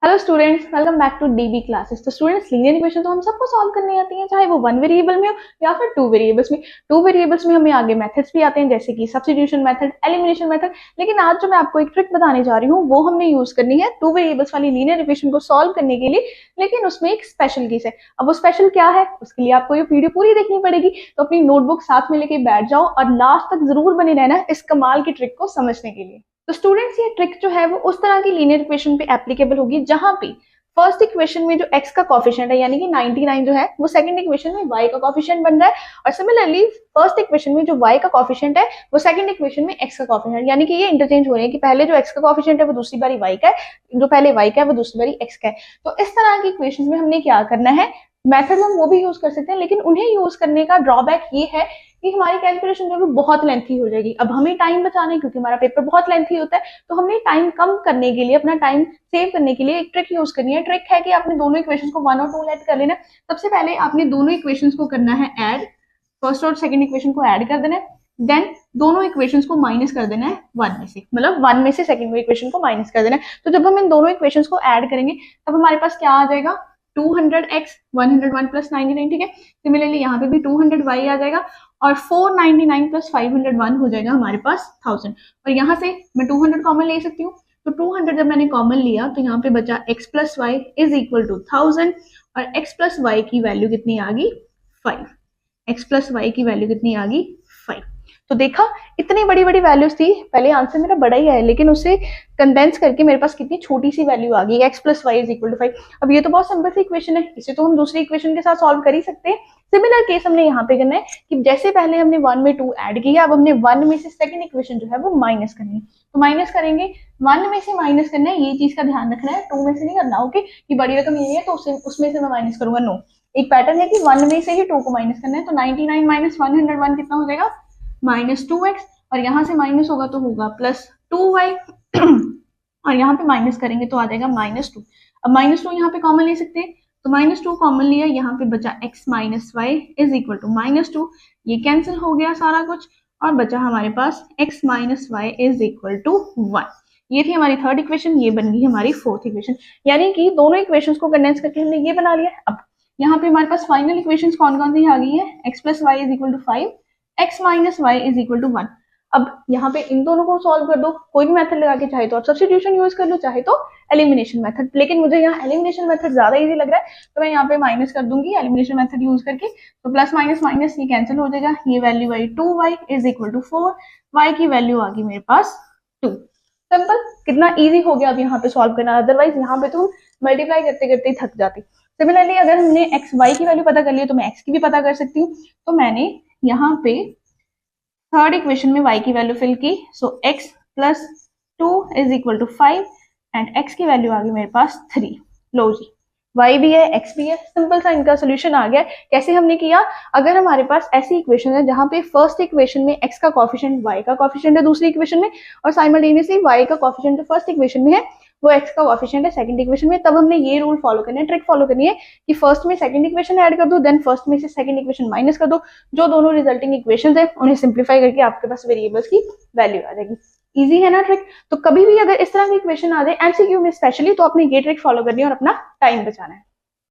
Hello students, welcome back to DB classes. तो students, linear equation तो हम सबको सॉल्व करनी आती है, चाहे वो वन वेरिएबल में हो या फिर टू वेरिएबल्स में। टू वेरिएबल्स में हमें आगे मेथड्स भी आते हैं, जैसे कि सब्स्टिट्यूशन मेथड, एलिमिनेशन मेथड। लेकिन आज जो मैं आपको एक ट्रिक बताने जा रही हूँ वो हमने यूज करनी है टू वेरिएबल्स वाली लीनियर इक्वेशन को सॉल्व करने के लिए। लेकिन उसमें एक स्पेशल केस है। अब वो स्पेशल क्या है, उसके लिए आपको ये वीडियो पूरी देखनी पड़ेगी। तो अपनी नोटबुक साथ में लेके बैठ जाओ और लास्ट तक जरूर बने रहना इस कमाल की ट्रिक को समझने के लिए। तो स्टूडेंट्स, ये ट्रिक जो है वो उस तरह की लीनियर इक्वेशन पे एप्लीकेबल होगी जहां पे फर्स्ट इक्वेशन में जो x का कॉफिशिएंट है यानी कि 99 जो है वो सेकंड इक्वेशन में y का कॉफिशिएंट बन रहा है, और सिमिलरली फर्स्ट इक्वेशन में जो y का कॉफिशिएंट है वो सेकंड इक्वेशन में x का कॉफिशिएंट, यानी कि ये इंटरचेंज हो रहे हैं कि पहले जो x का कॉफिशिएंट है वो दूसरी बारी y का है, जो पहले y का है वो दूसरी बारी x का है। तो इस तरह की इक्वेशन में हमने क्या करना है, मेथड हम वो भी यूज कर सकते हैं, लेकिन उन्हें यूज करने का ड्रॉबैक ये है कि हमारी कैलकुलेशन जो है बहुत लेंथी हो जाएगी। अब हमें टाइम बचाना है क्योंकि हमारा पेपर बहुत लेंथी होता है, तो हमने टाइम कम करने के लिए, अपना टाइम सेव करने के लिए एक ट्रिक यूज करनी है। ट्रिक है कि आपने दोनों इक्वेशंस को 1 और 2 ऐड कर लेना। सबसे पहले आपने दोनों इक्वेशंस को करना है ऐड, फर्स्ट और सेकंड इक्वेशन को ऐड कर देना है, देन दोनों इक्वेशंस को माइनस कर देना है 1 में से, मतलब 1 में से सेकंड इक्वेशन को माइनस कर देना है। तो जब हम इन दोनों इक्वेशंस को ऐड करेंगे तब हमारे पास क्या आ जाएगा, 200x 101 प्लस 99, ठीक है। सिमिलरली यहाँ पे भी 200y आ जाएगा और 499 प्लस 501 हो जाएगा हमारे पास 1000। और यहाँ से मैं 200 कॉमन ले सकती हूँ, तो 200 जब मैंने कॉमन लिया तो यहाँ पे बचा x plus y is equal to 1000, और x प्लस वाई की वैल्यू कितनी आ गई 5। x प्लस वाई की वैल्यू कितनी आ गई 5। तो देखा, इतनी बड़ी बड़ी वैल्यूज थी, पहले आंसर मेरा बड़ा ही है लेकिन उसे कंडेंस करके मेरे पास कितनी छोटी सी वैल्यू आ गई, x plus y is equal to 5। अब ये तो बहुत सिंपल सी इक्वेशन है, इसे तो हम दूसरी इक्वेशन के साथ सॉल्व कर ही सकते हैं। सिमिलर केस हमने यहाँ पे करना है कि जैसे पहले हमने 1 में 2 ऐड किया, अब हमने 1 में से सेकंड इक्वेशन जो है वो माइनस करनी है। तो माइनस करेंगे, 1 में से माइनस करना है, ये चीज का ध्यान रखना है, 2 में से नहीं करना। ओके, कि बड़ी रकम ये है तो उसमें से मैं माइनस करूंगा, नो। एक पैटर्न है कि 1 में से ही 2 को माइनस करना है। तो 99 माइनस 101 कितना हो जाएगा, माइनस 2x, और यहाँ से माइनस होगा तो होगा प्लस 2y और यहाँ पे माइनस करेंगे तो आ जाएगा माइनस 2। अब माइनस 2 यहाँ पे कॉमन ले सकते हैं, तो माइनस 2 कॉमन लिया, यहाँ पे बचा x minus y is equal to minus 2, ये कैंसिल हो गया सारा कुछ, और बचा हमारे पास x minus y is equal to 1। ये थी हमारी थर्ड इक्वेशन, ये बन गई हमारी फोर्थ इक्वेशन। यानी कि दोनों इक्वेशंस को कंडेंस करके हमने ये बना लिया। अब यहाँ पे हमारे पास फाइनल इक्वेशंस कौन कौन सी आ गई है, x plus y is equal to 5, x minus y is equal to 1। अब यहाँ पे इन दोनों को सॉल्व कर दो, कोई भी मेथड लगा के, चाहे तो आप सब्स्टिट्यूशन यूज कर लो, चाहे तो एलिमिनेशन मेथड। लेकिन मुझे यहाँ एलिमिनेशन मेथड ज्यादा इजी लग रहा है, तो मैं यहाँ पे माइनस कर दूंगी एलिमिनेशन मेथड यूज करके। तो प्लस माइनस माइनस ये कैंसिल हो जाएगा, ये वैल्यू आई 2y is equal to 4, y की वैल्यू आ गई मेरे पास 2। सिंपल, कितना इजी हो गया अब यहाँ पे सॉल्व करना। अदरवाइज यहाँ पे तो हम मल्टीप्लाई करते करते ही थक जाती। सिमिलरली अगर हमने x y की वैल्यू पता कर ली तो मैं x की भी पता कर सकती हूँ। तो मैंने यहाँ पे थर्ड इक्वेशन में y की वैल्यू फिल की, so x plus 2 is equal to 5 and x की वैल्यू आ गई मेरे पास 3। लो जी, y भी है x भी है, सिंपल सा इनका सोल्यूशन आ गया। कैसे हमने किया, अगर हमारे पास ऐसी इक्वेशन है जहां पे फर्स्ट इक्वेशन में x का कॉफिशिएंट y का कॉफिशिएंट है दूसरी इक्वेशन में, और साइमल्टेनियसली y का कॉफिशिएंट जो फर्स्ट इक्वेशन में है वो x का कॉफिशिएंट है सेकंड इक्वेशन में, तब हमने ये रूल फॉलो करना है, ट्रिक फॉलो करनी है कि फर्स्ट में सेकंड इक्वेशन ऐड कर दो, देन फर्स्ट में से सेकंड इक्वेशन माइनस कर दो, जो दोनों रिजल्टिंग इक्वेशंस है उन्हें सिंप्लीफाई करके आपके पास वेरिएबल्स की वैल्यू आ जाएगी। इजी है ना ट्रिक। तो कभी भी अगर इस तरह की इक्वेशन आ जाए एमसीक्यू में स्पेशली, तो आपने ये ट्रिक फॉलो करनी है और अपना टाइम बचाना है।